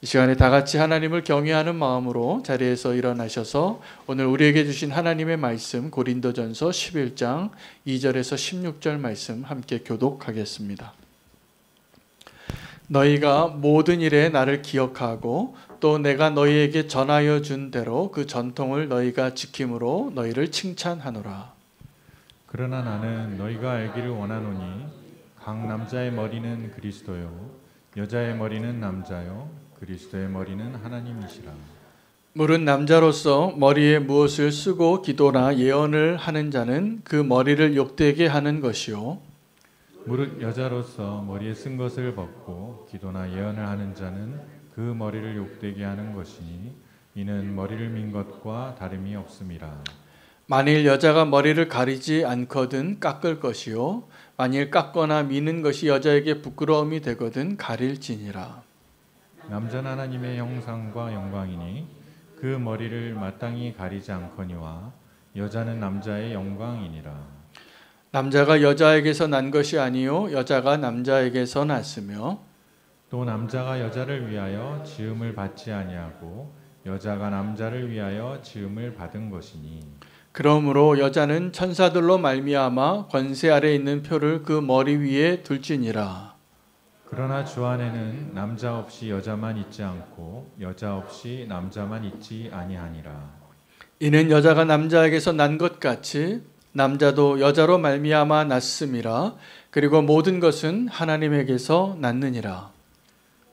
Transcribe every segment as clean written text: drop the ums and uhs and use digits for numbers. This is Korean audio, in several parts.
이 시간에 다 같이 하나님을 경외하는 마음으로 자리에서 일어나셔서 오늘 우리에게 주신 하나님의 말씀 고린도전서 11장 2절에서 16절 말씀 함께 교독하겠습니다. 너희가 모든 일에 나를 기억하고 또 내가 너희에게 전하여 준 대로 그 전통을 너희가 지킴으로 너희를 칭찬하노라. 그러나 나는 너희가 알기를 원하노니 각 남자의 머리는 그리스도요 여자의 머리는 남자요 그리스도의 머리는 하나님이시라. 물은 남자로서 머리에 무엇을 쓰고 기도나 예언을 하는 자는 그 머리를 욕되게 하는 것이요 무릇 여자로서 머리에 쓴 것을 벗고 기도나 예언을 하는 자는 그 머리를 욕되게 하는 것이니 이는 머리를 민 것과 다름이 없음이라. 만일 여자가 머리를 가리지 않거든 깎을 것이요 만일 깎거나 미는 것이 여자에게 부끄러움이 되거든 가릴지니라. 남자는 하나님의 형상과 영광이니 그 머리를 마땅히 가리지 않거니와 여자는 남자의 영광이니라. 남자가 여자에게서 난 것이 아니요 여자가 남자에게서 났으며 또 남자가 여자를 위하여 지음을 받지 아니하고 여자가 남자를 위하여 지음을 받은 것이니 그러므로 여자는 천사들로 말미암아 권세 아래 있는 표를 그 머리 위에 둘지니라. 그러나 주 안에는 남자 없이 여자만 있지 않고 여자 없이 남자만 있지 아니하니라. 이는 여자가 남자에게서 난 것 같이 남자도 여자로 말미암아 났음이라. 그리고 모든 것은 하나님에게서 났느니라.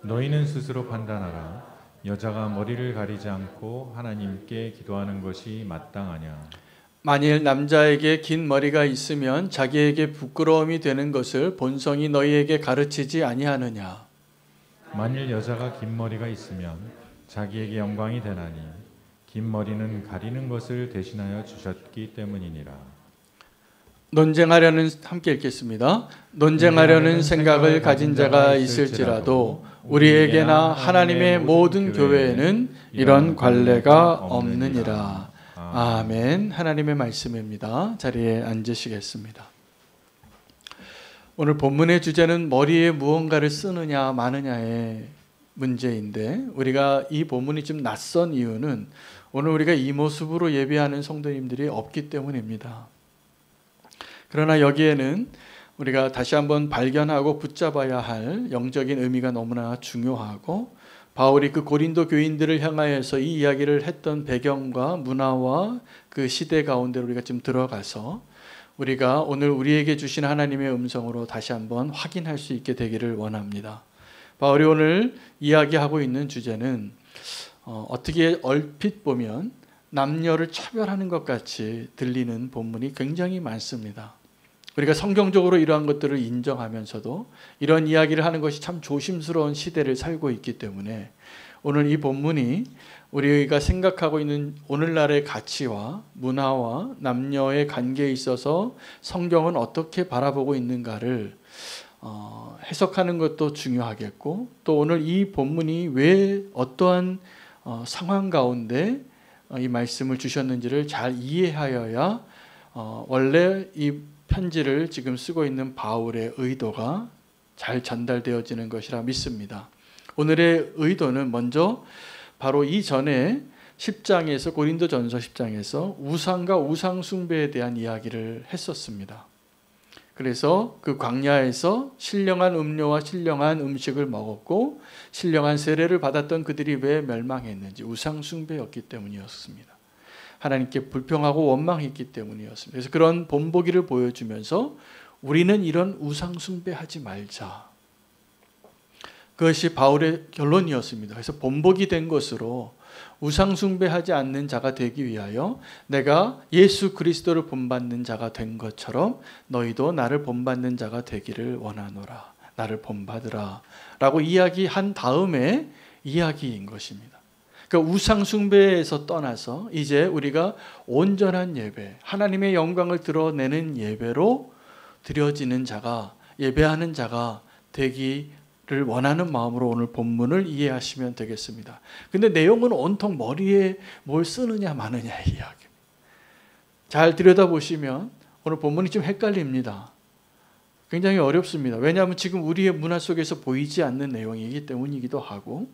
너희는 스스로 판단하라. 여자가 머리를 가리지 않고 하나님께 기도하는 것이 마땅하냐. 만일 남자에게 긴 머리가 있으면 자기에게 부끄러움이 되는 것을 본성이 너희에게 가르치지 아니하느냐. 만일 여자가 긴 머리가 있으면 자기에게 영광이 되나니 긴 머리는 가리는 것을 대신하여 주셨기 때문이니라. 함께 읽겠습니다. 논쟁하려는 생각을 가진 자가 있을지라도 우리에게나 하나님의 모든 교회에는 이런 관례가 없느니라. 아멘. 하나님의 말씀입니다. 자리에 앉으시겠습니다. 오늘 본문의 주제는 머리에 무언가를 쓰느냐 마느냐의 문제인데 우리가 이 본문이 좀 낯선 이유는 오늘 우리가 이 모습으로 예배하는 성도님들이 없기 때문입니다. 그러나 여기에는 우리가 다시 한번 발견하고 붙잡아야 할 영적인 의미가 너무나 중요하고 바울이 그 고린도 교인들을 향하여서 이 이야기를 했던 배경과 문화와 그 시대 가운데 우리가 좀 들어가서 우리가 오늘 우리에게 주신 하나님의 음성으로 다시 한번 확인할 수 있게 되기를 원합니다. 바울이 오늘 이야기하고 있는 주제는 어떻게 얼핏 보면 남녀를 차별하는 것 같이 들리는 본문이 굉장히 많습니다. 우리가 성경적으로 이러한 것들을 인정하면서도 이런 이야기를 하는 것이 참 조심스러운 시대를 살고 있기 때문에 오늘 이 본문이 우리가 생각하고 있는 오늘날의 가치와 문화와 남녀의 관계에 있어서 성경은 어떻게 바라보고 있는가를 해석하는 것도 중요하겠고 또 오늘 이 본문이 왜 어떠한 상황 가운데 이 말씀을 주셨는지를 잘 이해하여야 원래 이 편지를 지금 쓰고 있는 바울의 의도가 잘 전달되어지는 것이라 믿습니다. 오늘의 의도는 먼저 바로 이전에 10장에서 고린도전서 10장에서 우상과 우상 숭배에 대한 이야기를 했었습니다. 그래서 그 광야에서 신령한 음료와 신령한 음식을 먹었고 신령한 세례를 받았던 그들이 왜 멸망했는지 우상 숭배였기 때문이었습니다. 하나님께 불평하고 원망했기 때문이었습니다. 그래서 그런 본보기를 보여주면서 우리는 이런 우상 숭배하지 말자. 그것이 바울의 결론이었습니다. 그래서 본보기 된 것으로 우상 숭배하지 않는 자가 되기 위하여 내가 예수 그리스도를 본받는 자가 된 것처럼 너희도 나를 본받는 자가 되기를 원하노라. 나를 본받으라. 라고 이야기한 다음에 이야기인 것입니다. 그러니까 우상 숭배에서 떠나서 이제 우리가 온전한 예배, 하나님의 영광을 드러내는 예배로 드려지는 자가, 예배하는 자가 되기를 원하는 마음으로 오늘 본문을 이해하시면 되겠습니다. 근데 내용은 온통 머리에 뭘 쓰느냐 마느냐의 이야기입니다. 잘 들여다보시면 오늘 본문이 좀 헷갈립니다. 굉장히 어렵습니다. 왜냐하면 지금 우리의 문화 속에서 보이지 않는 내용이기 때문이기도 하고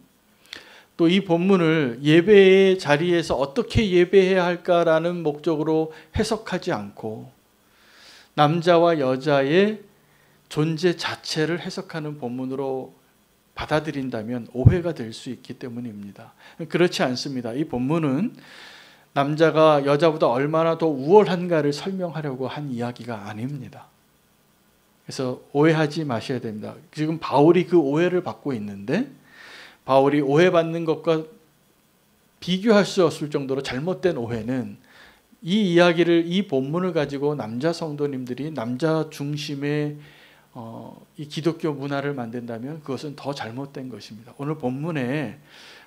또 이 본문을 예배의 자리에서 어떻게 예배해야 할까라는 목적으로 해석하지 않고 남자와 여자의 존재 자체를 해석하는 본문으로 받아들인다면 오해가 될 수 있기 때문입니다. 그렇지 않습니다. 이 본문은 남자가 여자보다 얼마나 더 우월한가를 설명하려고 한 이야기가 아닙니다. 그래서 오해하지 마셔야 됩니다. 지금 바울이 그 오해를 받고 있는데 바울이 오해받는 것과 비교할 수 없을 정도로 잘못된 오해는 이 이야기를 이 본문을 가지고 남자 성도님들이 남자 중심의 이 기독교 문화를 만든다면 그것은 더 잘못된 것입니다. 오늘 본문에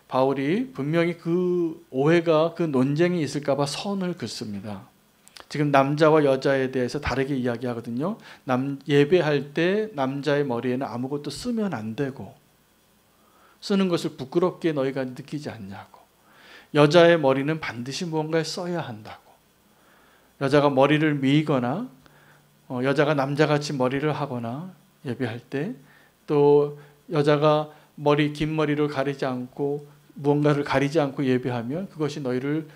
바울이 분명히 그 오해가 그 논쟁이 있을까 봐 선을 긋습니다. 지금 남자와 여자에 대해서 다르게 이야기하거든요. 예배할 때 남자의 머리에는 아무것도 쓰면 안 되고 쓰는 것을 부끄럽게 너희가 느끼지 않냐고. 여자의 머리는 반드시 무언가에 써야 한다고. 여자가 머리를 밀거나 여자가 남자같이 머리를 하거나 예배할 때 또 여자가 긴 머리를 가리지 않고 무언가를 가리지 않고 예배하면 그것이 너희를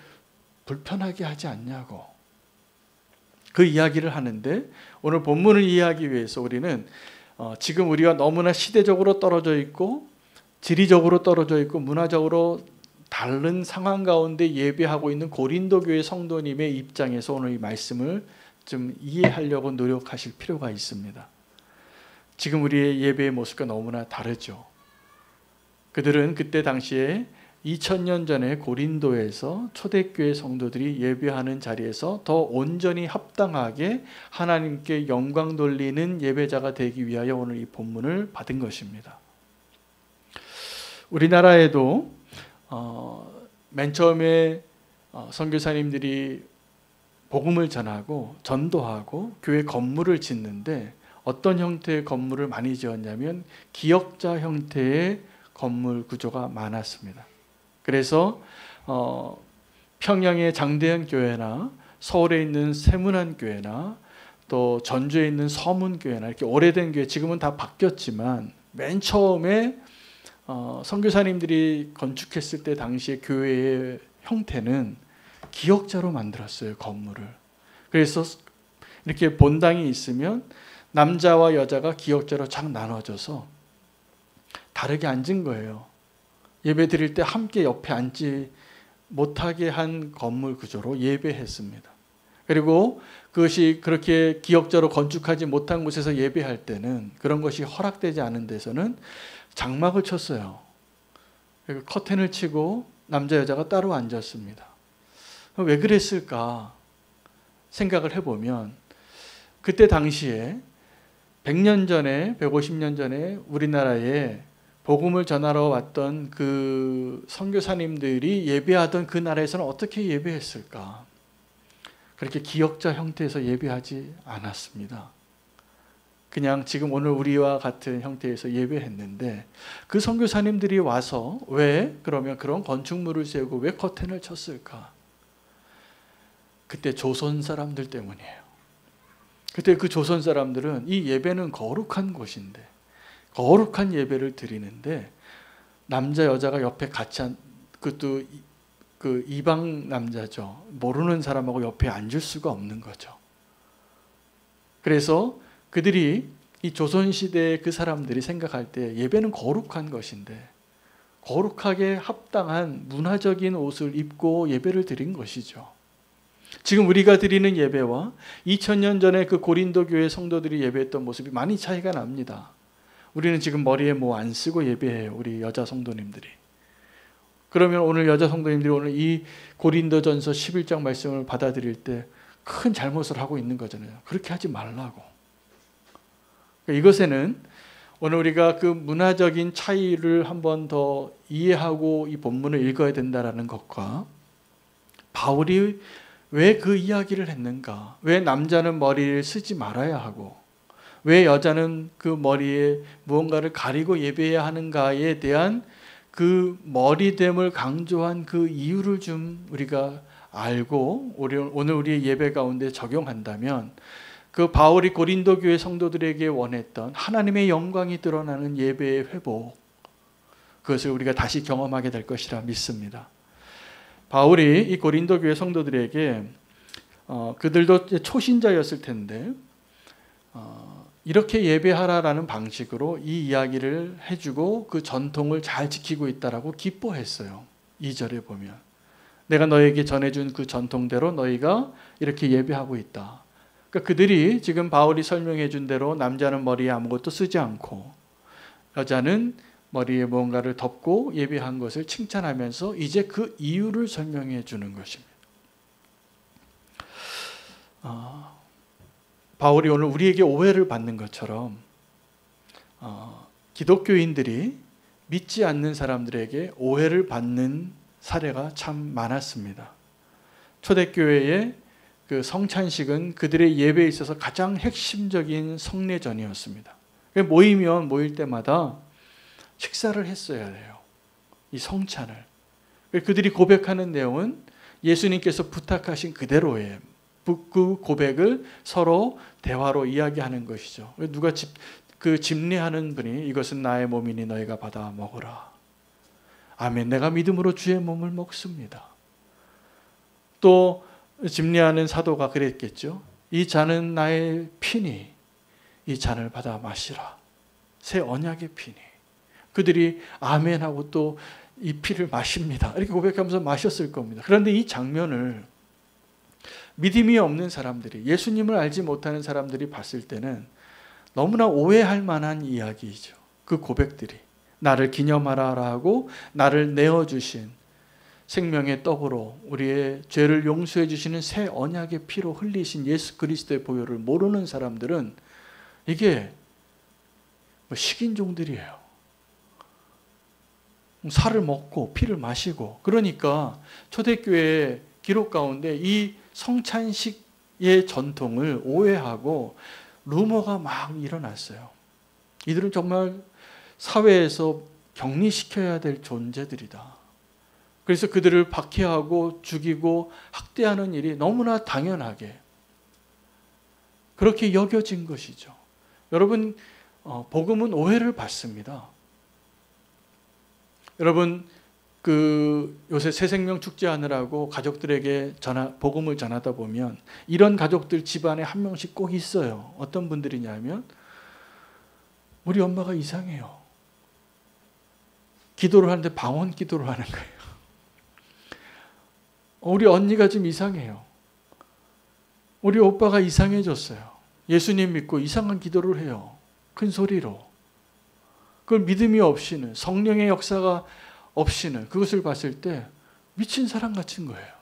불편하게 하지 않냐고. 그 이야기를 하는데 오늘 본문을 이해하기 위해서 우리는 지금 우리가 너무나 시대적으로 떨어져 있고 지리적으로 떨어져 있고 문화적으로 다른 상황 가운데 예배하고 있는 고린도 교회 성도님의 입장에서 오늘 이 말씀을 좀 이해하려고 노력하실 필요가 있습니다. 지금 우리의 예배의 모습과 너무나 다르죠. 그들은 그때 당시에 2000년 전에 고린도에서 초대교회 성도들이 예배하는 자리에서 더 온전히 합당하게 하나님께 영광 돌리는 예배자가 되기 위하여 오늘 이 본문을 받은 것입니다. 우리나라에도 맨 처음에 선교사님들이 복음을 전하고 전도하고 교회 건물을 짓는데 어떤 형태의 건물을 많이 지었냐면 기역자 형태의 건물 구조가 많았습니다. 그래서 평양의 장대현 교회나 서울에 있는 세문안 교회나 또 전주에 있는 서문 교회나 이렇게 오래된 교회 지금은 다 바뀌었지만 맨 처음에 선교사님들이 건축했을 때 당시의 교회의 형태는 기역자로 만들었어요. 건물을. 그래서 이렇게 본당이 있으면 남자와 여자가 기역자로 쫙 나눠져서 다르게 앉은 거예요. 예배 드릴 때 함께 옆에 앉지 못하게 한 건물 구조로 예배했습니다. 그리고 그것이 그렇게 기역자로 건축하지 못한 곳에서 예배할 때는 그런 것이 허락되지 않은 데서는 장막을 쳤어요. 그리고 커튼을 치고 남자 여자가 따로 앉았습니다. 왜 그랬을까 생각을 해보면 그때 당시에 100년 전에 150년 전에 우리나라에 복음을 전하러 왔던 그 선교사님들이 예배하던 그 나라에서는 어떻게 예배했을까? 그렇게 기역자 형태에서 예배하지 않았습니다. 그냥 지금 오늘 우리와 같은 형태에서 예배했는데 그 선교사님들이 와서 왜 그러면 그런 건축물을 세우고 왜 커튼을 쳤을까? 그때 조선 사람들 때문이에요. 그때 그 조선 사람들은 이 예배는 거룩한 곳인데 거룩한 예배를 드리는데 남자 여자가 옆에 같이 그것도 그 이방 남자죠. 모르는 사람하고 옆에 앉을 수가 없는 거죠. 그래서 그들이 이 조선시대의 그 사람들이 생각할 때 예배는 거룩한 것인데 거룩하게 합당한 문화적인 옷을 입고 예배를 드린 것이죠. 지금 우리가 드리는 예배와 2000년 전에 그 고린도 교회 성도들이 예배했던 모습이 많이 차이가 납니다. 우리는 지금 머리에 뭐 안 쓰고 예배해요. 우리 여자 성도님들이. 그러면 오늘 여자 성도님들이 오늘 이 고린도전서 11장 말씀을 받아들일 때 큰 잘못을 하고 있는 거잖아요. 그렇게 하지 말라고. 이것에는 오늘 우리가 그 문화적인 차이를 한 번 더 이해하고 이 본문을 읽어야 된다는 것과 바울이 왜 그 이야기를 했는가? 왜 남자는 머리를 쓰지 말아야 하고 왜 여자는 그 머리에 무언가를 가리고 예배해야 하는가에 대한 그 머리됨을 강조한 그 이유를 좀 우리가 알고 오늘 우리의 예배 가운데 적용한다면 그 바울이 고린도 교회 성도들에게 원했던 하나님의 영광이 드러나는 예배의 회복, 그것을 우리가 다시 경험하게 될 것이라 믿습니다. 바울이 이 고린도 교회 성도들에게 그들도 초신자였을 텐데 이렇게 예배하라라는 방식으로 이 이야기를 해주고 그 전통을 잘 지키고 있다라고 기뻐했어요. 2절에 보면 내가 너에게 전해준 그 전통대로 너희가 이렇게 예배하고 있다. 그러니까 그들이 지금 바울이 설명해 준 대로 남자는 머리에 아무것도 쓰지 않고 여자는 머리에 무언가를 덮고 예배한 것을 칭찬하면서 이제 그 이유를 설명해 주는 것입니다. 바울이 오늘 우리에게 오해를 받는 것처럼 기독교인들이 믿지 않는 사람들에게 오해를 받는 사례가 참 많았습니다. 초대교회의 그 성찬식은 그들의 예배에 있어서 가장 핵심적인 성례전이었습니다. 모일 때마다 식사를 했어야 해요. 이 성찬을. 그들이 고백하는 내용은 예수님께서 부탁하신 그대로의 그 고백을 서로 대화로 이야기하는 것이죠. 누가 그 집례하는 분이 이것은 나의 몸이니 너희가 받아 먹으라. 아멘. 내가 믿음으로 주의 몸을 먹습니다. 또 집례하는 사도가 그랬겠죠. 이 잔은 나의 피니 이 잔을 받아 마시라. 새 언약의 피니. 그들이 아멘하고 또 이 피를 마십니다. 이렇게 고백하면서 마셨을 겁니다. 그런데 이 장면을 믿음이 없는 사람들이, 예수님을 알지 못하는 사람들이 봤을 때는 너무나 오해할 만한 이야기이죠. 그 고백들이 나를 기념하라라고 나를 내어주신 생명의 떡으로 우리의 죄를 용서해 주시는 새 언약의 피로 흘리신 예수 그리스도의 보혈을 모르는 사람들은 이게 식인종들이에요. 살을 먹고 피를 마시고. 그러니까 초대교회의 기록 가운데 이 성찬식의 전통을 오해하고 루머가 막 일어났어요. 이들은 정말 사회에서 격리시켜야 될 존재들이다. 그래서 그들을 박해하고 죽이고 학대하는 일이 너무나 당연하게 그렇게 여겨진 것이죠. 여러분, 복음은 오해를 받습니다. 여러분, 요새 새생명 축제하느라고 가족들에게 복음을 전하다 보면 이런 가족들 집안에 한 명씩 꼭 있어요. 어떤 분들이냐면 우리 엄마가 이상해요. 기도를 하는데 방언 기도를 하는 거예요. 우리 언니가 좀 이상해요. 우리 오빠가 이상해졌어요. 예수님 믿고 이상한 기도를 해요. 큰 소리로. 그걸 믿음이 없이는, 성령의 역사가 없이는 그것을 봤을 때 미친 사람 같은 거예요.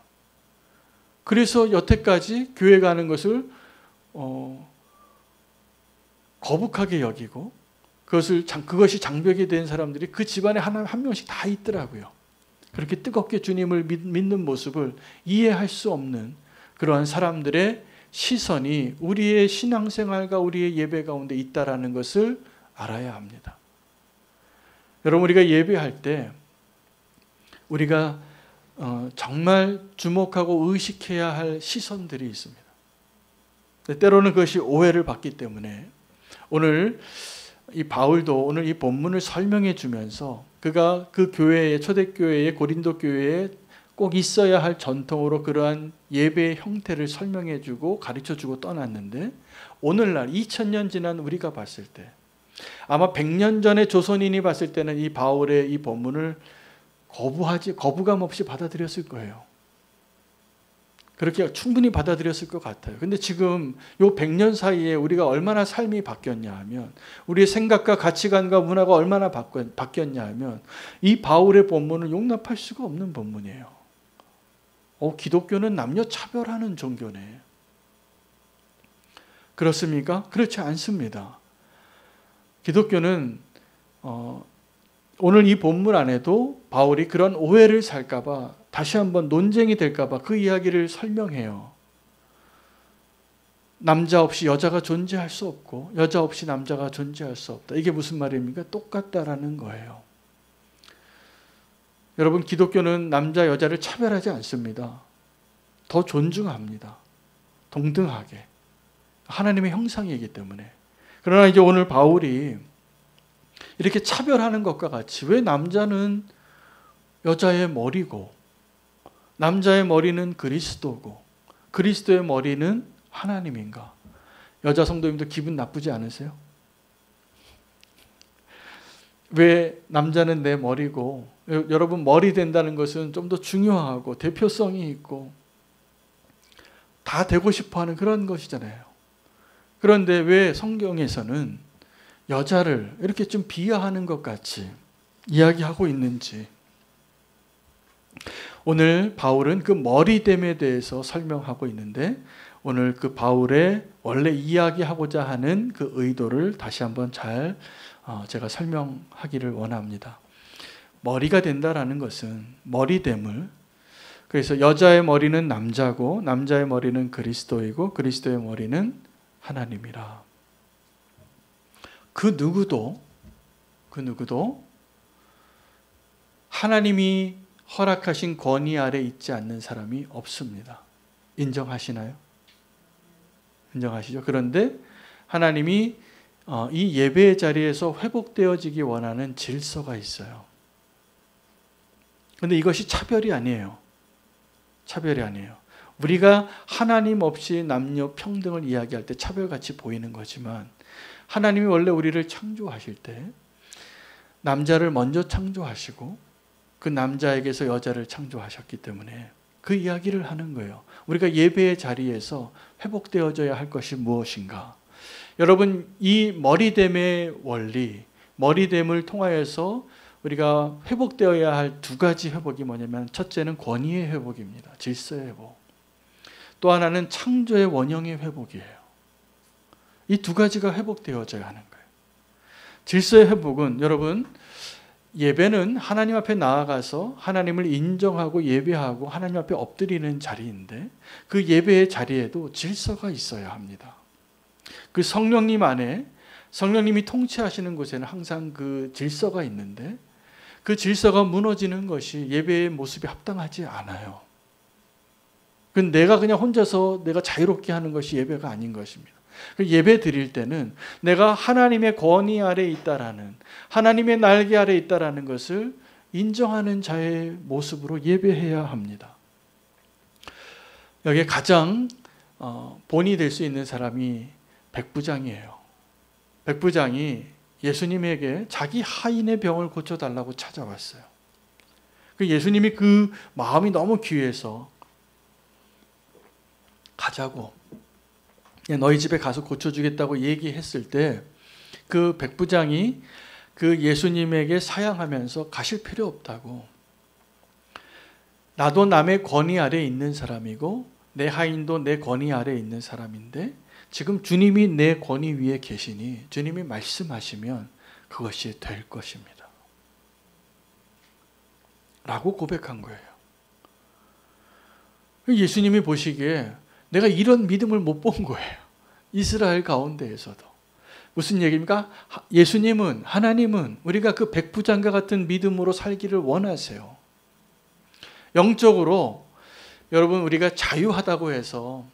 그래서 여태까지 교회 가는 것을 거북하게 여기고 그것이 장벽이 된 사람들이 그 집안에 한 명씩 다 있더라고요. 그렇게 뜨겁게 주님을 믿는 모습을 이해할 수 없는 그러한 사람들의 시선이 우리의 신앙생활과 우리의 예배 가운데 있다라는 것을 알아야 합니다. 여러분, 우리가 예배할 때 우리가 정말 주목하고 의식해야 할 시선들이 있습니다. 때로는 그것이 오해를 받기 때문에 오늘 이 바울도 오늘 이 본문을 설명해 주면서 그가 그 교회의 초대교회의 고린도 교회에 꼭 있어야 할 전통으로 그러한 예배의 형태를 설명해 주고 가르쳐 주고 떠났는데 오늘날 2000년 지난 우리가 봤을 때 아마 100년 전에 조선인이 봤을 때는 이 바울의 이 본문을 거부감 없이 받아들였을 거예요. 그렇게 충분히 받아들였을 것 같아요. 근데 지금 요 100년 사이에 우리가 얼마나 삶이 바뀌었냐 하면 우리의 생각과 가치관과 문화가 얼마나 바뀌었냐 하면 이 바울의 본문은 용납할 수가 없는 본문이에요. 기독교는 남녀 차별하는 종교네. 그렇습니까? 그렇지 않습니다. 기독교는 오늘 이 본문 안에도 바울이 그런 오해를 살까 봐 다시 한번 논쟁이 될까 봐 그 이야기를 설명해요. 남자 없이 여자가 존재할 수 없고 여자 없이 남자가 존재할 수 없다. 이게 무슨 말입니까? 똑같다라는 거예요. 여러분, 기독교는 남자 여자를 차별하지 않습니다. 더 존중합니다. 동등하게. 하나님의 형상이기 때문에. 그러나 이제 오늘 바울이 이렇게 차별하는 것과 같이 왜 남자는 여자의 머리고 남자의 머리는 그리스도고 그리스도의 머리는 하나님인가? 여자 성도님도 기분 나쁘지 않으세요? 왜 남자는 내 머리고 여러분 머리 된다는 것은 좀 더 중요하고 대표성이 있고 다 되고 싶어하는 그런 것이잖아요. 그런데 왜 성경에서는 여자를 이렇게 좀 비하하는 것 같이 이야기하고 있는지 오늘 바울은 그 머리됨에 대해서 설명하고 있는데 오늘 그 바울의 원래 이야기하고자 하는 그 의도를 다시 한번 잘 제가 설명하기를 원합니다. 머리가 된다라는 것은 머리됨을 그래서 여자의 머리는 남자고 남자의 머리는 그리스도이고 그리스도의 머리는 하나님이라. 그 누구도 하나님이 허락하신 권위 아래 있지 않는 사람이 없습니다. 인정하시나요? 인정하시죠? 그런데 하나님이 이 예배의 자리에서 회복되어지기 원하는 질서가 있어요. 그런데 이것이 차별이 아니에요. 차별이 아니에요. 우리가 하나님 없이 남녀 평등을 이야기할 때 차별같이 보이는 거지만 하나님이 원래 우리를 창조하실 때 남자를 먼저 창조하시고 그 남자에게서 여자를 창조하셨기 때문에 그 이야기를 하는 거예요. 우리가 예배의 자리에서 회복되어져야 할 것이 무엇인가? 여러분 이 머리됨의 원리, 머리됨을 통하여서 우리가 회복되어야 할 두 가지 회복이 뭐냐면 첫째는 권위의 회복입니다. 질서의 회복. 또 하나는 창조의 원형의 회복이에요. 이 두 가지가 회복되어져야 하는 거예요. 질서의 회복은 여러분 예배는 하나님 앞에 나아가서 하나님을 인정하고 예배하고 하나님 앞에 엎드리는 자리인데 그 예배의 자리에도 질서가 있어야 합니다. 그 성령님 안에 성령님이 통치하시는 곳에는 항상 그 질서가 있는데 그 질서가 무너지는 것이 예배의 모습이 합당하지 않아요. 내가 그냥 혼자서 내가 자유롭게 하는 것이 예배가 아닌 것입니다. 예배 드릴 때는 내가 하나님의 권위 아래 있다라는 하나님의 날개 아래 있다라는 것을 인정하는 자의 모습으로 예배해야 합니다. 여기에 가장 본이 될 수 있는 사람이 백부장이에요. 백부장이 예수님에게 자기 하인의 병을 고쳐달라고 찾아왔어요. 예수님이 그 마음이 너무 귀해서 가자고 너희 집에 가서 고쳐주겠다고 얘기했을 때 그 백부장이 그 예수님에게 사양하면서 가실 필요 없다고 나도 남의 권위 아래 있는 사람이고 내 하인도 내 권위 아래 있는 사람인데 지금 주님이 내 권위 위에 계시니 주님이 말씀하시면 그것이 될 것입니다. 라고 고백한 거예요. 예수님이 보시기에 내가 이런 믿음을 못 본 거예요. 이스라엘 가운데에서도. 무슨 얘기입니까? 예수님은 하나님은 우리가 그 백부장과 같은 믿음으로 살기를 원하세요. 영적으로 여러분 우리가 자유하다고 해서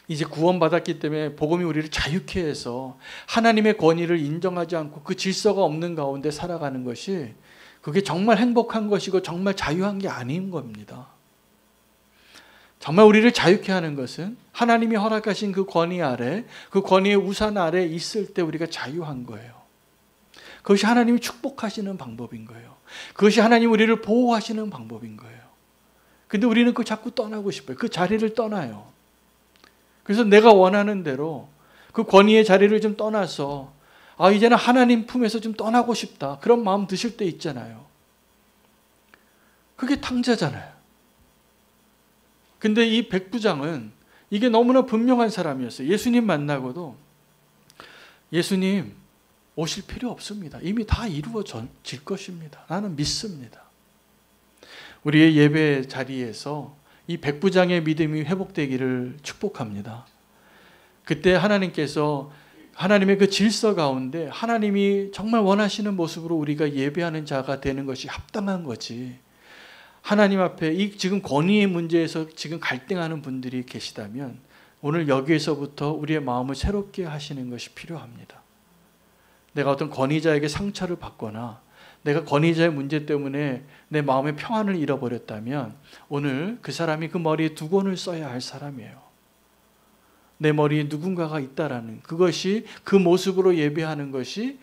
이제 구원받았기 때문에 복음이 우리를 자유케 해서 하나님의 권위를 인정하지 않고 그 질서가 없는 가운데 살아가는 것이 그게 정말 행복한 것이고 정말 자유한 게 아닌 겁니다. 정말 우리를 자유케 하는 것은 하나님이 허락하신 그 권위 아래, 그 권위의 우산 아래 있을 때 우리가 자유한 거예요. 그것이 하나님이 축복하시는 방법인 거예요. 그것이 하나님 우리를 보호하시는 방법인 거예요. 근데 우리는 그거 자꾸 떠나고 싶어요. 그 자리를 떠나요. 그래서 내가 원하는 대로 그 권위의 자리를 좀 떠나서 이제는 하나님 품에서 좀 떠나고 싶다. 그런 마음 드실 때 있잖아요. 그게 탕자잖아요. 근데 이 백부장은 이게 너무나 분명한 사람이었어요. 예수님 만나고도 예수님 오실 필요 없습니다. 이미 다 이루어질 것입니다. 나는 믿습니다. 우리의 예배 자리에서 이 백부장의 믿음이 회복되기를 축복합니다. 그때 하나님께서 하나님의 그 질서 가운데 하나님이 정말 원하시는 모습으로 우리가 예배하는 자가 되는 것이 합당한 거지. 하나님 앞에 이 지금 권위의 문제에서 지금 갈등하는 분들이 계시다면 오늘 여기에서부터 우리의 마음을 새롭게 하시는 것이 필요합니다. 내가 어떤 권위자에게 상처를 받거나 내가 권위자의 문제 때문에 내 마음의 평안을 잃어버렸다면 오늘 그 사람이 그 머리에 두 권을 써야 할 사람이에요. 내 머리에 누군가가 있다라는 그것이, 그 모습으로 예배하는 것이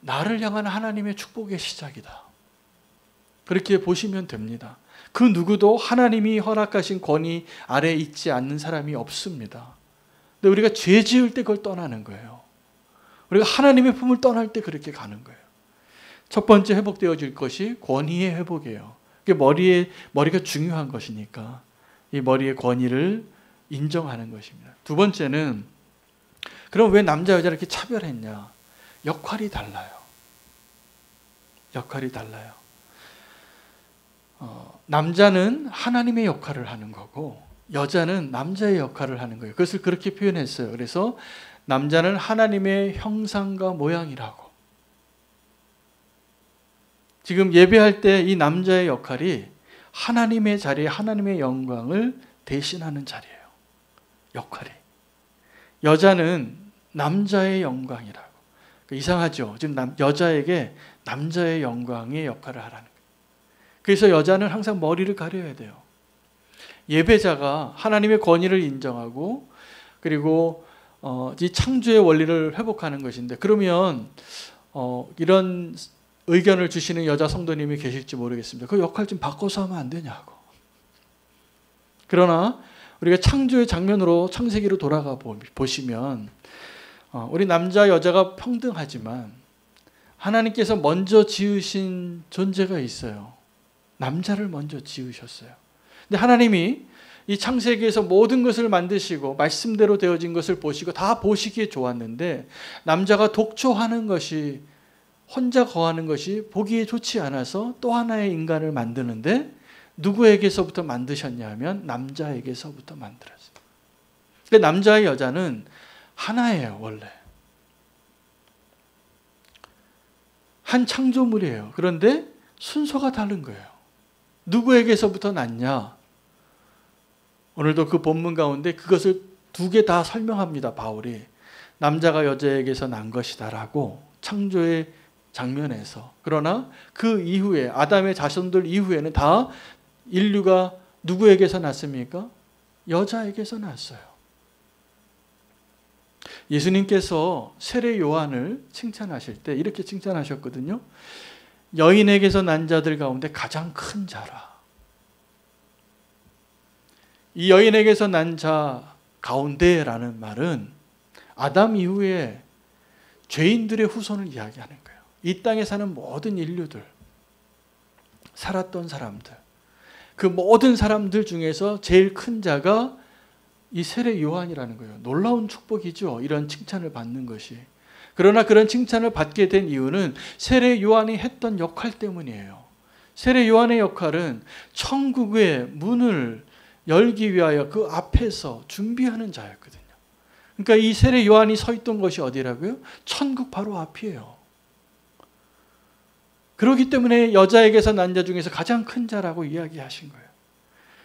나를 향한 하나님의 축복의 시작이다. 그렇게 보시면 됩니다. 그 누구도 하나님이 허락하신 권위 아래에 있지 않는 사람이 없습니다. 근데 우리가 죄 지을 때 그걸 떠나는 거예요. 우리가 하나님의 품을 떠날 때 그렇게 가는 거예요. 첫 번째 회복되어질 것이 권위의 회복이에요. 머리가 중요한 것이니까 이 머리의 권위를 인정하는 것입니다. 두 번째는, 그럼 왜 남자 여자를 이렇게 차별했냐? 역할이 달라요. 역할이 달라요. 남자는 하나님의 역할을 하는 거고 여자는 남자의 역할을 하는 거예요. 그것을 그렇게 표현했어요. 그래서 남자는 하나님의 형상과 모양이라고. 지금 예배할 때 이 남자의 역할이 하나님의 자리에 하나님의 영광을 대신하는 자리예요. 역할이. 여자는 남자의 영광이라고. 이상하죠? 지금 여자에게 남자의 영광의 역할을 하라는 거예요. 그래서 여자는 항상 머리를 가려야 돼요. 예배자가 하나님의 권위를 인정하고 그리고 이 창조의 원리를 회복하는 것인데, 그러면 이런 의견을 주시는 여자 성도님이 계실지 모르겠습니다. 그 역할 좀 바꿔서 하면 안 되냐고. 그러나 우리가 창조의 장면으로 창세기로 돌아가 보시면 우리 남자 여자가 평등하지만 하나님께서 먼저 지으신 존재가 있어요. 남자를 먼저 지으셨어요. 근데 하나님이 이 창세기에서 모든 것을 만드시고 말씀대로 되어진 것을 보시고 다 보시기에 좋았는데 남자가 독초하는 것이, 혼자 거하는 것이 보기에 좋지 않아서 또 하나의 인간을 만드는데 누구에게서부터 만드셨냐 하면 남자에게서부터 만들었어요. 근데 남자와 여자는 하나예요. 원래 한 창조물이에요. 그런데 순서가 다른 거예요. 누구에게서부터 났냐? 오늘도 그 본문 가운데 그것을 두 개 다 설명합니다. 바울이 남자가 여자에게서 난 것이다라고 창조의 장면에서. 그러나 그 이후에 아담의 자손들 이후에는 다 인류가 누구에게서 났습니까? 여자에게서 났어요. 예수님께서 세례 요한을 칭찬하실 때 이렇게 칭찬하셨거든요. 여인에게서 난 자들 가운데 가장 큰 자라. 이 여인에게서 난 자 가운데라는 말은 아담 이후에 죄인들의 후손을 이야기하는 거예요. 이 땅에 사는 모든 인류들, 살았던 사람들, 그 모든 사람들 중에서 제일 큰 자가 이 세례 요한이라는 거예요. 놀라운 축복이죠. 이런 칭찬을 받는 것이. 그러나 그런 칭찬을 받게 된 이유는 세례 요한이 했던 역할 때문이에요. 세례 요한의 역할은 천국의 문을 열기 위하여 그 앞에서 준비하는 자였거든요. 그러니까 이 세례 요한이 서 있던 것이 어디라고요? 천국 바로 앞이에요. 그렇기 때문에 여자에게서 난 자 중에서 가장 큰 자라고 이야기하신 거예요.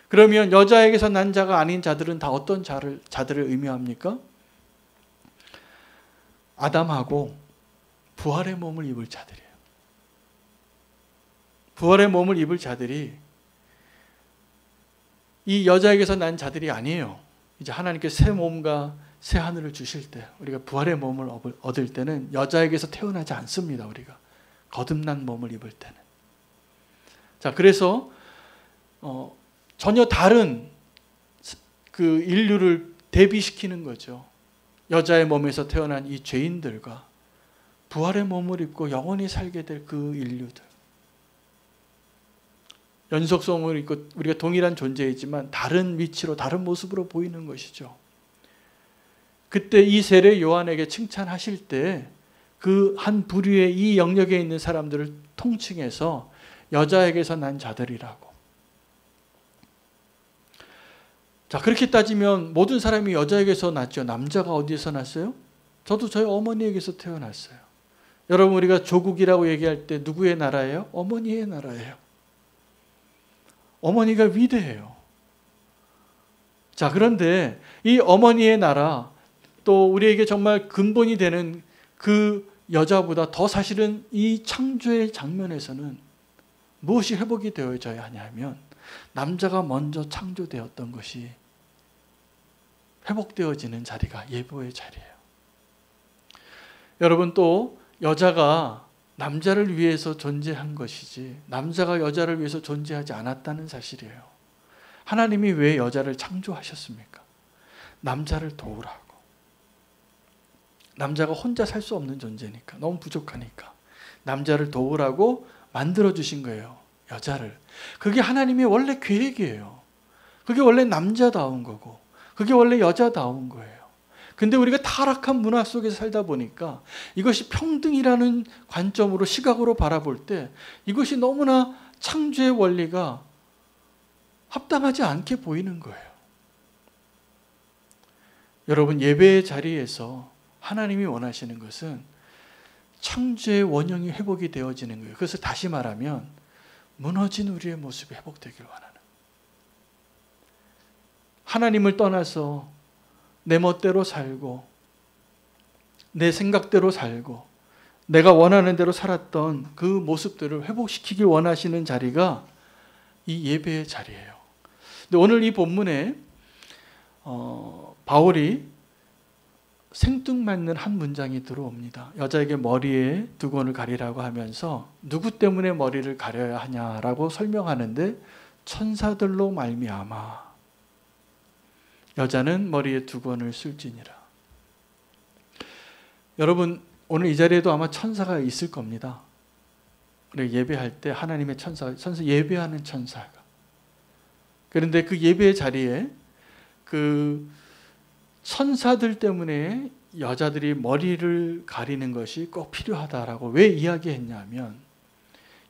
그러면 여자에게서 난 자가 아닌 자들은 다 어떤 자들을 의미합니까? 아담하고 부활의 몸을 입을 자들이에요. 부활의 몸을 입을 자들이 이 여자에게서 난 자들이 아니에요. 이제 하나님께 새 몸과 새 하늘을 주실 때, 우리가 부활의 몸을 얻을 때는 여자에게서 태어나지 않습니다. 우리가 거듭난 몸을 입을 때는. 자, 그래서 전혀 다른 그 인류를 대비시키는 거죠. 여자의 몸에서 태어난 이 죄인들과 부활의 몸을 입고 영원히 살게 될 그 인류들. 연속성을 입고 우리가 동일한 존재이지만 다른 위치로 다른 모습으로 보이는 것이죠. 그때 이 세례 요한에게 칭찬하실 때 그 한 부류의 이 영역에 있는 사람들을 통칭해서 여자에게서 난 자들이라고. 자, 그렇게 따지면 모든 사람이 여자에게서 났죠. 남자가 어디에서 났어요? 저도 저희 어머니에게서 태어났어요. 여러분, 우리가 조국이라고 얘기할 때 누구의 나라예요? 어머니의 나라예요. 어머니가 위대해요. 자, 그런데 이 어머니의 나라, 또 우리에게 정말 근본이 되는 그 여자보다 더 사실은 이 창조의 장면에서는 무엇이 회복이 되어져야 하냐면 남자가 먼저 창조되었던 것이 회복되어지는 자리가 예배의 자리예요. 여러분, 또 여자가 남자를 위해서 존재한 것이지 남자가 여자를 위해서 존재하지 않았다는 사실이에요. 하나님이 왜 여자를 창조하셨습니까? 남자를 도우라고. 남자가 혼자 살 수 없는 존재니까, 너무 부족하니까 남자를 도우라고 만들어주신 거예요, 여자를. 그게 하나님의 원래 계획이에요. 그게 원래 남자다운 거고 그게 원래 여자다운 거예요. 근데 우리가 타락한 문화 속에서 살다 보니까 이것이 평등이라는 관점으로, 시각으로 바라볼 때 이것이 너무나 창조의 원리가 합당하지 않게 보이는 거예요. 여러분, 예배의 자리에서 하나님이 원하시는 것은 창조의 원형이 회복이 되어지는 거예요. 그래서 다시 말하면 무너진 우리의 모습이 회복되길 원하는, 하나님을 떠나서 내 멋대로 살고 내 생각대로 살고 내가 원하는 대로 살았던 그 모습들을 회복시키길 원하시는 자리가 이 예배의 자리예요. 근데 오늘 이 본문에 바울이 생뚱맞는 한 문장이 들어옵니다. 여자에게 머리에 두건을 가리라고 하면서 누구 때문에 머리를 가려야 하냐라고 설명하는데 천사들로 말미암아 여자는 머리에 두건을 쓸지니라. 여러분, 오늘 이 자리에도 아마 천사가 있을 겁니다. 우리 예배할 때 하나님의 천사 예배하는 천사가. 그런데 그 예배의 자리에 그 천사들 때문에 여자들이 머리를 가리는 것이 꼭 필요하다라고 왜 이야기했냐면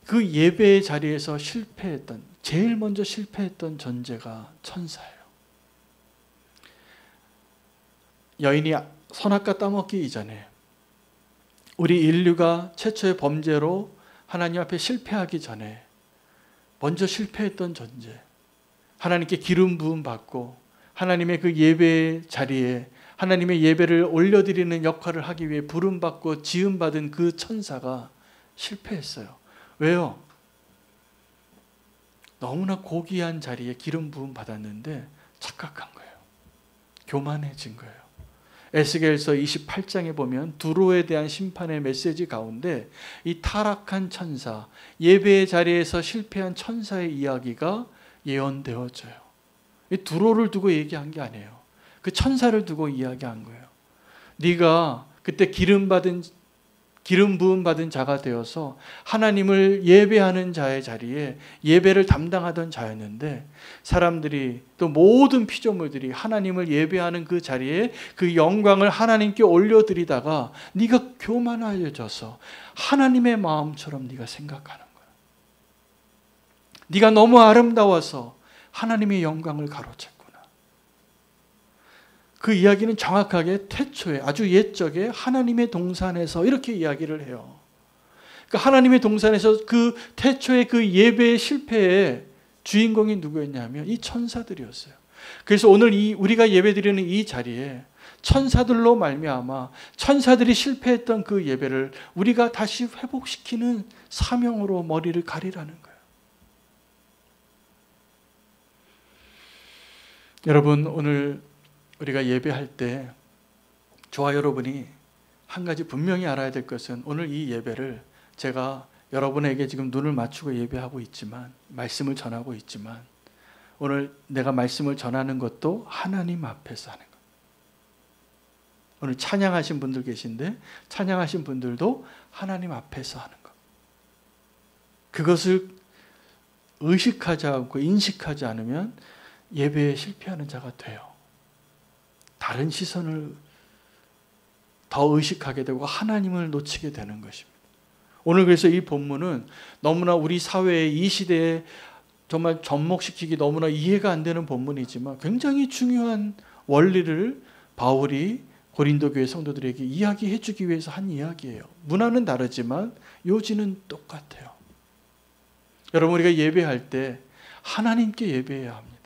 그 예배의 자리에서 제일 먼저 실패했던 존재가 천사예요. 여인이 선악과 따먹기 이전에 우리 인류가 최초의 범죄로 하나님 앞에 실패하기 전에 먼저 실패했던 존재, 하나님께 기름 부음 받고 하나님의 그 예배의 자리에 하나님의 예배를 올려드리는 역할을 하기 위해 부름받고 지음받은 그 천사가 실패했어요. 왜요? 너무나 고귀한 자리에 기름 부음 받았는데 착각한 거예요. 교만해진 거예요. 에스겔서 28장에 보면 두로에 대한 심판의 메시지 가운데 이 타락한 천사, 예배의 자리에서 실패한 천사의 이야기가 예언되어져요. 이 두로를 두고 얘기한 게 아니에요. 그 천사를 두고 이야기한 거예요. 네가 그때 기름 부음 받은 자가 되어서 하나님을 예배하는 자의 자리에 예배를 담당하던 자였는데 사람들이 또 모든 피조물들이 하나님을 예배하는 그 자리에 그 영광을 하나님께 올려드리다가 네가 교만하여져서 하나님의 마음처럼 네가 생각하는 거야. 네가 너무 아름다워서 하나님의 영광을 가로챘구나. 그 이야기는 정확하게 태초에 아주 옛적에 하나님의 동산에서 이렇게 이야기를 해요. 그러니까 하나님의 동산에서 그 태초의 그 예배의 실패의 주인공이 누구였냐면 이 천사들이었어요. 그래서 오늘 우리가 예배드리는 이 자리에 천사들로 말미암아 천사들이 실패했던 그 예배를 우리가 다시 회복시키는 사명으로 머리를 가리라는 거예요. 여러분, 오늘 우리가 예배할 때 저와 여러분이 한 가지 분명히 알아야 될 것은 오늘 이 예배를 제가 여러분에게 지금 눈을 맞추고 예배하고 있지만 말씀을 전하고 있지만 오늘 내가 말씀을 전하는 것도 하나님 앞에서 하는 것. 오늘 찬양하신 분들 계신데 찬양하신 분들도 하나님 앞에서 하는 것. 그것을 의식하지 않고 인식하지 않으면 예배에 실패하는 자가 돼요. 다른 시선을 더 의식하게 되고 하나님을 놓치게 되는 것입니다. 오늘 그래서 이 본문은 너무나 우리 사회의 이 시대에 정말 접목시키기 너무나 이해가 안 되는 본문이지만 굉장히 중요한 원리를 바울이 고린도 교회 성도들에게 이야기해 주기 위해서 한 이야기예요. 문화는 다르지만 요지는 똑같아요. 여러분, 우리가 예배할 때 하나님께 예배해야 합니다.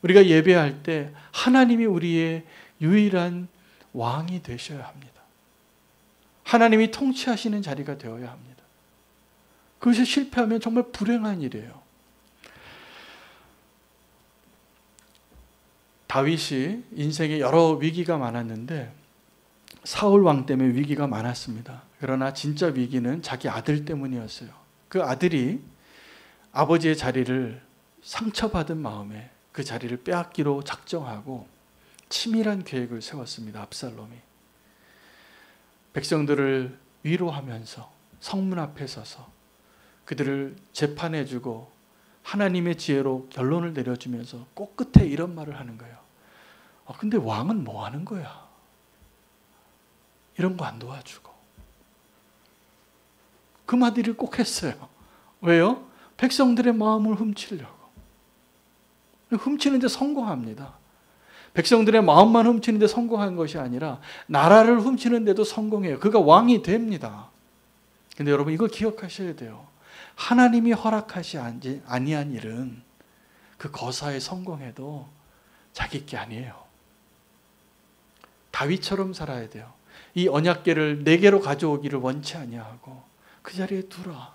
우리가 예배할 때 하나님이 우리의 유일한 왕이 되셔야 합니다. 하나님이 통치하시는 자리가 되어야 합니다. 그것이 실패하면 정말 불행한 일이에요. 다윗이 인생에 여러 위기가 많았는데 사울 왕 때문에 위기가 많았습니다. 그러나 진짜 위기는 자기 아들 때문이었어요. 그 아들이 아버지의 자리를 상처받은 마음에 그 자리를 빼앗기로 작정하고 치밀한 계획을 세웠습니다. 압살롬이. 백성들을 위로하면서 성문 앞에 서서 그들을 재판해주고 하나님의 지혜로 결론을 내려주면서 꼭 끝에 이런 말을 하는 거예요. 근데 왕은 뭐 하는 거야? 이런 거 안 도와주고. 그 마디를 꼭 했어요. 왜요? 백성들의 마음을 훔치려고. 훔치는데 성공합니다. 백성들의 마음만 훔치는데 성공한 것이 아니라 나라를 훔치는데도 성공해요. 그가 왕이 됩니다. 근데 여러분 이걸 기억하셔야 돼요. 하나님이 허락하시 아니한 일은 그 거사에 성공해도 자기 게 아니에요. 다윗처럼 살아야 돼요. 이 언약궤를 내게로 가져오기를 원치 아니하고 그 자리에 두라.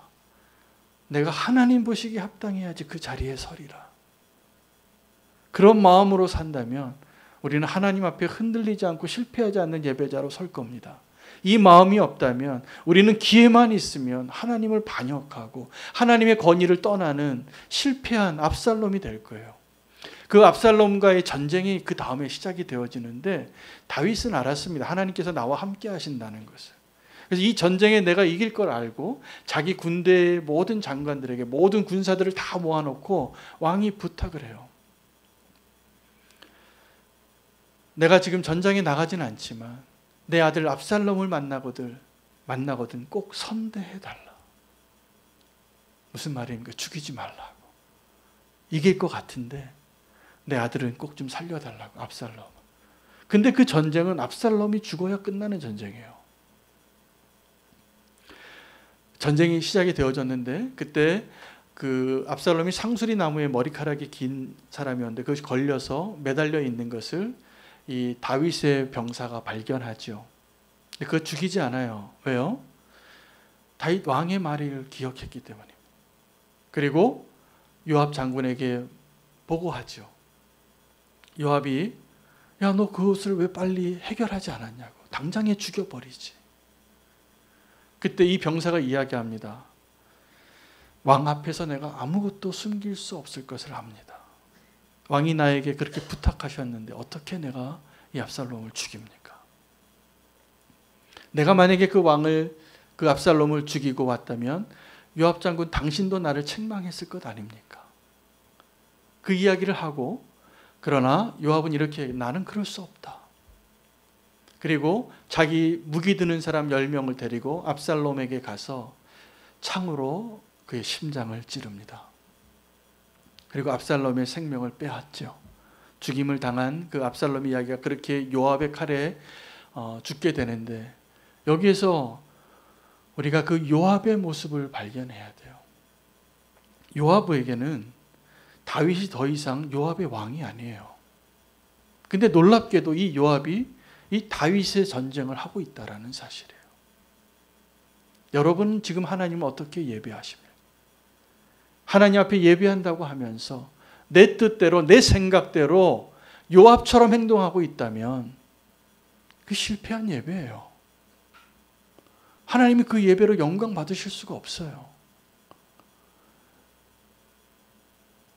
내가 하나님 보시기에 합당해야지 그 자리에 서리라. 그런 마음으로 산다면 우리는 하나님 앞에 흔들리지 않고 실패하지 않는 예배자로 설 겁니다. 이 마음이 없다면 우리는 기회만 있으면 하나님을 반역하고 하나님의 권위를 떠나는 실패한 압살롬이 될 거예요. 그 압살롬과의 전쟁이 그 다음에 시작이 되어지는데 다윗은 알았습니다. 하나님께서 나와 함께 하신다는 것을. 그래서 이 전쟁에 내가 이길 걸 알고 자기 군대의 모든 장관들에게 모든 군사들을 다 모아놓고 왕이 부탁을 해요. 내가 지금 전장에 나가진 않지만 내 아들 압살롬을 만나거든 꼭 선대해달라. 무슨 말입니까? 죽이지 말라고. 이길 것 같은데 내 아들은 꼭 좀 살려달라고, 압살롬. 근데 그 전쟁은 압살롬이 죽어야 끝나는 전쟁이에요. 전쟁이 시작이 되어졌는데 그때 그 압살롬이 상수리 나무에 머리카락이 긴 사람이었는데 그것이 걸려서 매달려 있는 것을 이 다윗의 병사가 발견하죠. 그거 죽이지 않아요. 왜요? 다윗 왕의 말을 기억했기 때문입니다. 그리고 요압 장군에게 보고하죠. 요압이 야, 너 그것을 왜 빨리 해결하지 않았냐고. 당장에 죽여버리지. 그때 이 병사가 이야기합니다. 왕 앞에서 내가 아무것도 숨길 수 없을 것을 압니다. 왕이 나에게 그렇게 부탁하셨는데 어떻게 내가 이 압살롬을 죽입니까? 내가 만약에 그 압살롬을 죽이고 왔다면 요압 장군 당신도 나를 책망했을 것 아닙니까? 그 이야기를 하고 그러나 요압은 이렇게 나는 그럴 수 없다. 그리고 자기 무기 드는 사람 10명을 데리고 압살롬에게 가서 창으로 그의 심장을 찌릅니다. 그리고 압살롬의 생명을 빼앗죠. 죽임을 당한 그 압살롬 이야기가 그렇게 요압의 칼에 죽게 되는데 여기에서 우리가 그 요압의 모습을 발견해야 돼요. 요압에게는 다윗이 더 이상 요압의 왕이 아니에요. 근데 놀랍게도 이 요압이 이 다윗의 전쟁을 하고 있다는 사실이에요. 여러분 지금 하나님은 어떻게 예배하십니까? 하나님 앞에 예배한다고 하면서 내 뜻대로 내 생각대로 요압처럼 행동하고 있다면 그 실패한 예배예요. 하나님이 그 예배로 영광 받으실 수가 없어요.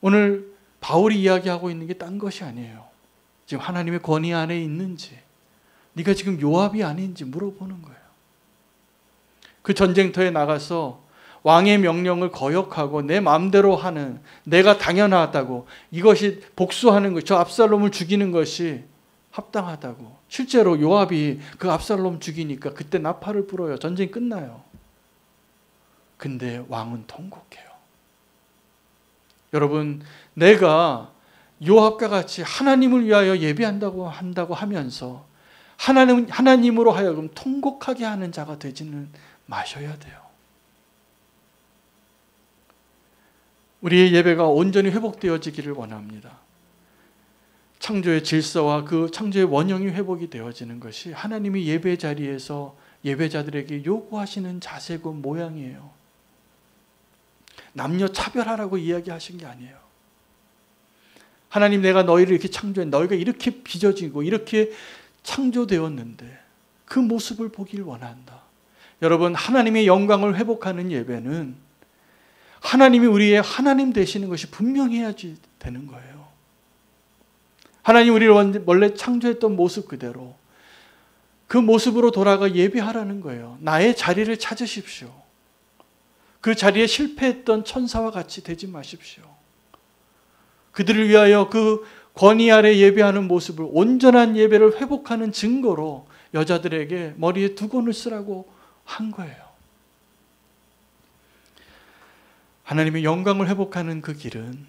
오늘 바울이 이야기하고 있는 게 딴 것이 아니에요. 지금 하나님의 권위 안에 있는지 네가 지금 요압이 아닌지 물어보는 거예요. 그 전쟁터에 나가서 왕의 명령을 거역하고 내 마음대로 하는, 내가 당연하다고, 이것이 복수하는 것, 저 압살롬을 죽이는 것이 합당하다고. 실제로 요압이 그 압살롬 죽이니까 그때 나팔을 불어요. 전쟁이 끝나요. 근데 왕은 통곡해요. 여러분, 내가 요압과 같이 하나님을 위하여 예배한다고 하면서 하나님으로 하여금 통곡하게 하는 자가 되지는 마셔야 돼요. 우리의 예배가 온전히 회복되어지기를 원합니다. 창조의 질서와 그 창조의 원형이 회복이 되어지는 것이 하나님이 예배 자리에서 예배자들에게 요구하시는 자세고 모양이에요. 남녀 차별하라고 이야기하신 게 아니에요. 하나님, 내가 너희를 이렇게 창조해, 너희가 이렇게 빚어지고 이렇게 창조되었는데 그 모습을 보길 원한다. 여러분, 하나님의 영광을 회복하는 예배는 하나님이 우리의 하나님 되시는 것이 분명해야지 되는 거예요. 하나님 우리를 원래 창조했던 모습 그대로 그 모습으로 돌아가 예배하라는 거예요. 나의 자리를 찾으십시오. 그 자리에 실패했던 천사와 같이 되지 마십시오. 그들을 위하여 그 권위 아래 예배하는 모습을, 온전한 예배를 회복하는 증거로 여자들에게 머리에 두건을 쓰라고 한 거예요. 하나님의 영광을 회복하는 그 길은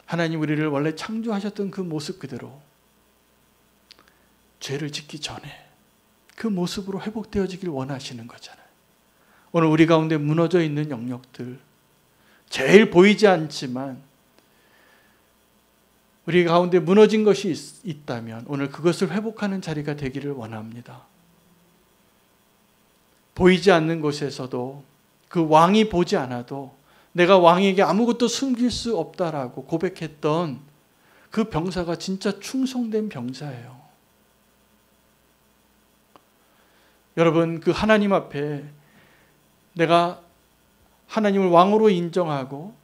하나님 우리를 원래 창조하셨던 그 모습 그대로 죄를 짓기 전에 그 모습으로 회복되어지길 원하시는 거잖아요. 오늘 우리 가운데 무너져 있는 영역들, 제일 보이지 않지만 우리 가운데 무너진 것이 있다면 오늘 그것을 회복하는 자리가 되기를 원합니다. 보이지 않는 곳에서도 그 왕이 보지 않아도 내가 왕에게 아무것도 숨길 수 없다라고 고백했던 그 병사가 진짜 충성된 병사예요. 여러분, 그 하나님 앞에 내가 하나님을 왕으로 인정하고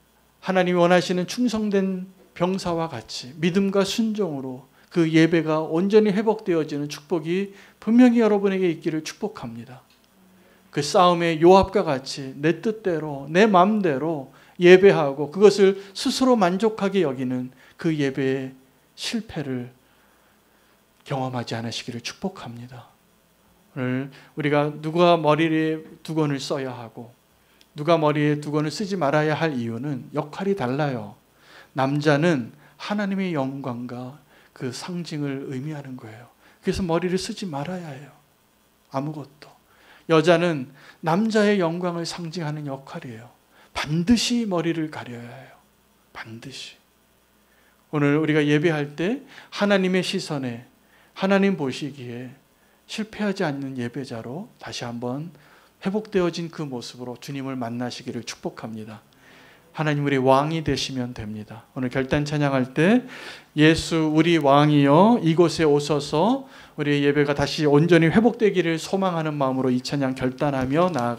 하나님이 원하시는 충성된 병사와 같이 믿음과 순종으로 그 예배가 온전히 회복되어지는 축복이 분명히 여러분에게 있기를 축복합니다. 그 싸움의 요압과 같이 내 뜻대로 내 마음대로 예배하고 그것을 스스로 만족하게 여기는 그 예배의 실패를 경험하지 않으시기를 축복합니다. 오늘 우리가 누가 머리에 두건을 써야 하고 누가 머리에 두건을 쓰지 말아야 할 이유는 역할이 달라요. 남자는 하나님의 영광과 그 상징을 의미하는 거예요. 그래서 머리를 쓰지 말아야 해요. 아무것도. 여자는 남자의 영광을 상징하는 역할이에요. 반드시 머리를 가려야 해요. 반드시. 오늘 우리가 예배할 때 하나님의 시선에, 하나님 보시기에 실패하지 않는 예배자로 다시 한번 회복되어진 그 모습으로 주님을 만나시기를 축복합니다. 하나님 우리 왕이 되시면 됩니다. 오늘 결단 찬양할 때 예수 우리 왕이여 이곳에 오셔서 우리의 예배가 다시 온전히 회복되기를 소망하는 마음으로 이 찬양 결단하며 나아가